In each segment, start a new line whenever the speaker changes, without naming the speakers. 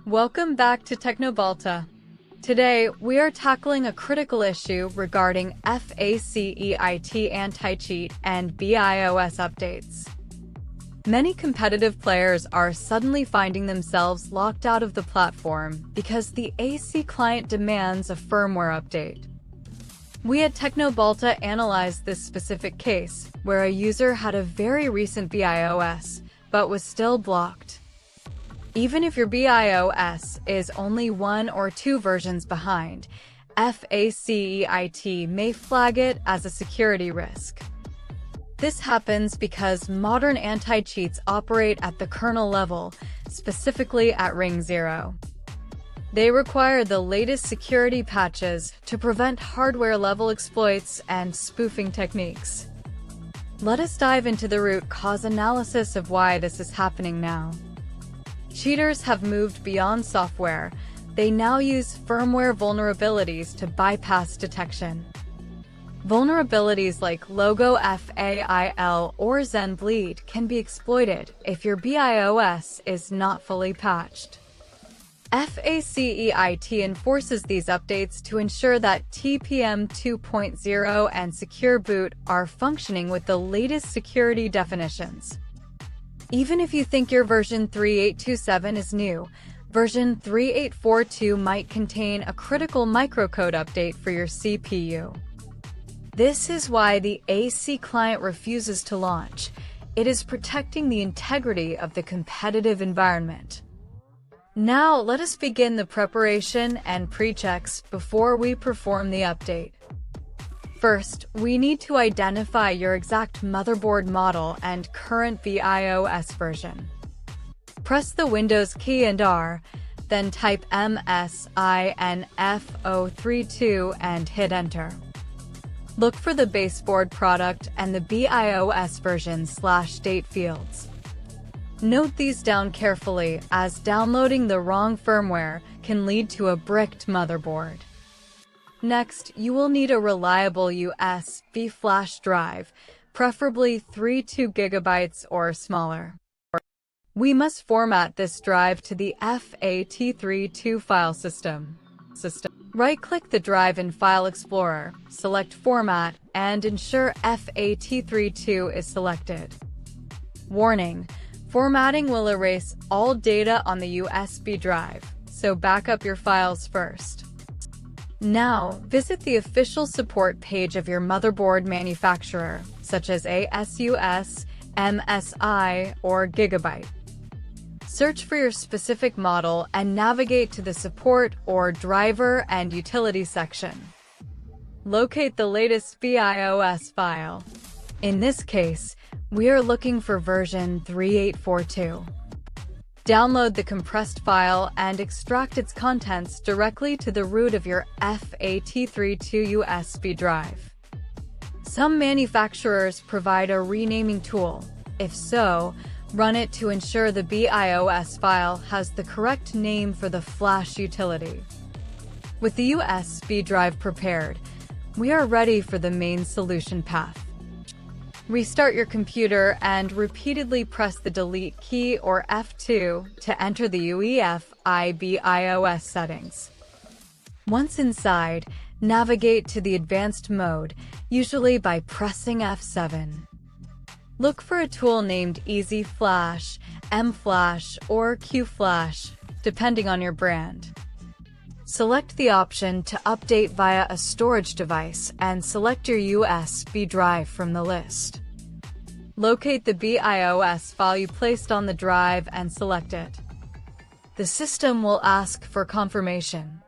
Welcome back to Teknobalta. Today, we are tackling a critical issue regarding FACEIT anti-cheat and BIOS updates. Many competitive players are suddenly finding themselves locked out of the platform because the AC client demands a firmware update. We at Teknobalta analyzed this specific case, where a user had a very recent BIOS, but was still blocked. Even if your BIOS is only 1 or 2 versions behind, FACEIT may flag it as a security risk. This happens because modern anti-cheats operate at the kernel level, specifically at ring 0. They require the latest security patches to prevent hardware-level exploits and spoofing techniques. Let us dive into the root cause analysis of why this is happening now. Cheaters have moved beyond software. They now use firmware vulnerabilities to bypass detection. Vulnerabilities like Logo FAIL or Zen Bleed can be exploited if your BIOS is not fully patched. FACEIT enforces these updates to ensure that TPM 2.0 and Secure Boot are functioning with the latest security definitions. Even if you think your version 3827 is new, version 3842 might contain a critical microcode update for your CPU. This is why the AC client refuses to launch. It is protecting the integrity of the competitive environment. Now, let us begin the preparation and pre-checks before we perform the update. First, we need to identify your exact motherboard model and current BIOS version. Press the Windows key and R, then type MSINF032 and hit Enter. Look for the baseboard product and the BIOS version/date fields. Note these down carefully, as downloading the wrong firmware can lead to a bricked motherboard. Next, you will need a reliable USB flash drive, preferably 32 GB or smaller. We must format this drive to the FAT32 file system. Right-click the drive in File Explorer, select Format, and ensure FAT32 is selected. Warning: formatting will erase all data on the USB drive, so back up your files first. Now, visit the official support page of your motherboard manufacturer, such as ASUS, MSI, or Gigabyte. Search for your specific model and navigate to the Support or Driver and Utility section. Locate the latest BIOS file. In this case, we are looking for version 3842. Download the compressed file and extract its contents directly to the root of your FAT32 USB drive. Some manufacturers provide a renaming tool. If so, run it to ensure the BIOS file has the correct name for the flash utility. With the USB drive prepared, we are ready for the main solution path. Restart your computer and repeatedly press the Delete key or F2 to enter the UEFI BIOS settings. Once inside, navigate to the Advanced mode, usually by pressing F7. Look for a tool named Easy Flash, M Flash, or Q Flash, depending on your brand. Select the option to update via a storage device and select your USB drive from the list. Locate the BIOS file you placed on the drive and select it. The system will ask for confirmation.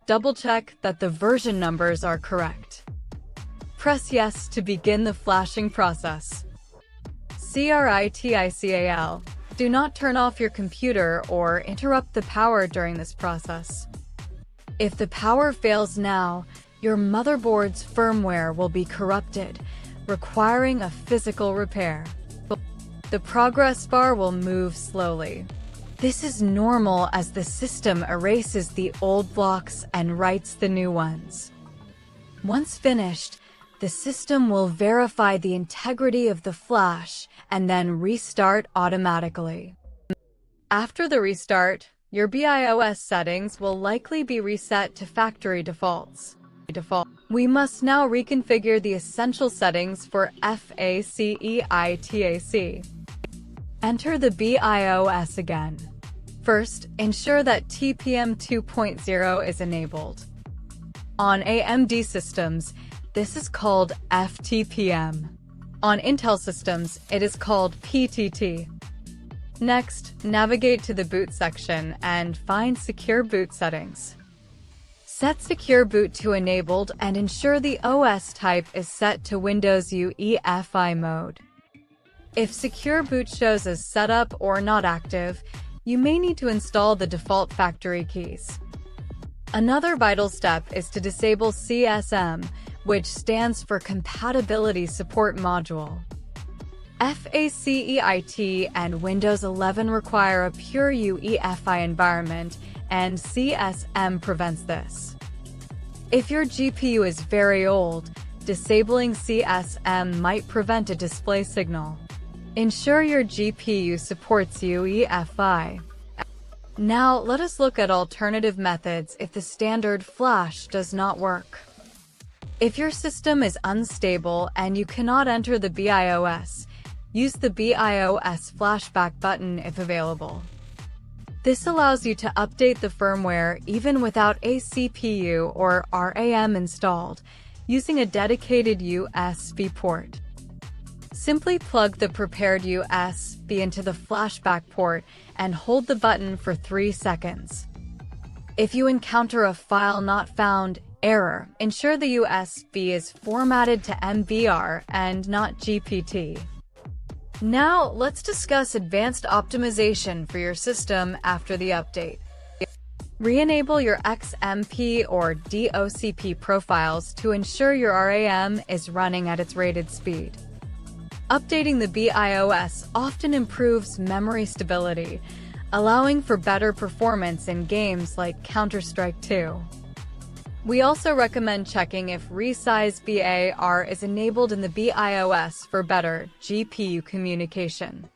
Double-check that the version numbers are correct. Press Yes to begin the flashing process. CRITICAL. Do not turn off your computer or interrupt the power during this process. If the power fails now, your motherboard's firmware will be corrupted, requiring a physical repair. The progress bar will move slowly. This is normal as the system erases the old blocks and writes the new ones. Once finished, the system will verify the integrity of the flash and then restart automatically. After the restart, your BIOS settings will likely be reset to factory defaults. We must now reconfigure the essential settings for FACEIT AC. Enter the BIOS again. First, ensure that TPM 2.0 is enabled. On AMD systems, this is called FTPM. On Intel systems, it is called PTT. Next, navigate to the boot section and find Secure Boot Settings. Set Secure Boot to Enabled and ensure the OS type is set to Windows UEFI mode. If Secure Boot shows as Setup or Not Active, you may need to install the default factory keys. Another vital step is to disable CSM, which stands for Compatibility Support Module. FACEIT and Windows 11 require a pure UEFI environment, and CSM prevents this. If your GPU is very old, disabling CSM might prevent a display signal. Ensure your GPU supports UEFI. Now, let us look at alternative methods if the standard flash does not work. If your system is unstable and you cannot enter the BIOS, use the BIOS Flashback button if available. This allows you to update the firmware even without a CPU or RAM installed, using a dedicated USB port. Simply plug the prepared USB into the flashback port and hold the button for 3 seconds. If you encounter a file not found error, ensure the USB is formatted to MBR and not GPT. Now, let's discuss advanced optimization for your system after the update. Re-enable your XMP or DOCP profiles to ensure your RAM is running at its rated speed. Updating the BIOS often improves memory stability, allowing for better performance in games like Counter-Strike 2. We also recommend checking if Resize BAR is enabled in the BIOS for better GPU communication.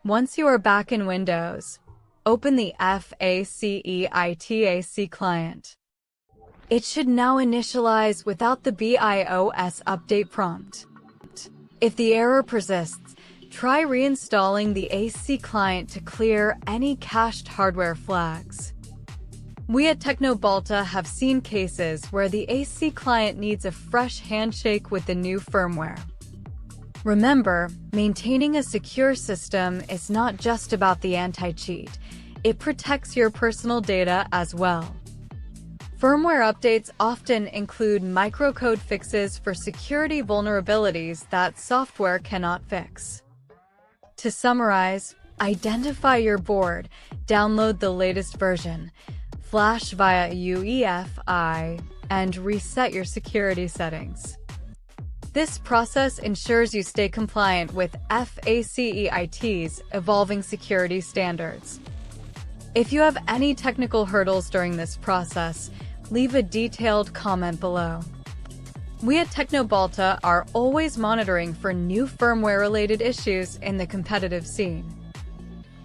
Once you are back in Windows, open the FACEIT AC client. It should now initialize without the BIOS update prompt. If the error persists, try reinstalling the AC client to clear any cached hardware flags. We at Teknobalta have seen cases where the AC client needs a fresh handshake with the new firmware. Remember, maintaining a secure system is not just about the anti-cheat. It protects your personal data as well. Firmware updates often include microcode fixes for security vulnerabilities that software cannot fix. To summarize, identify your board, download the latest version, flash via UEFI, and reset your security settings. This process ensures you stay compliant with FACEIT's evolving security standards. If you have any technical hurdles during this process, leave a detailed comment below. We at Teknobalta are always monitoring for new firmware-related issues in the competitive scene.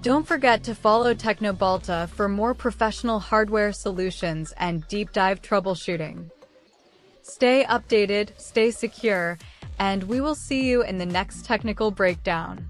Don't forget to follow Teknobalta for more professional hardware solutions and deep dive troubleshooting. Stay updated, stay secure, and we will see you in the next technical breakdown.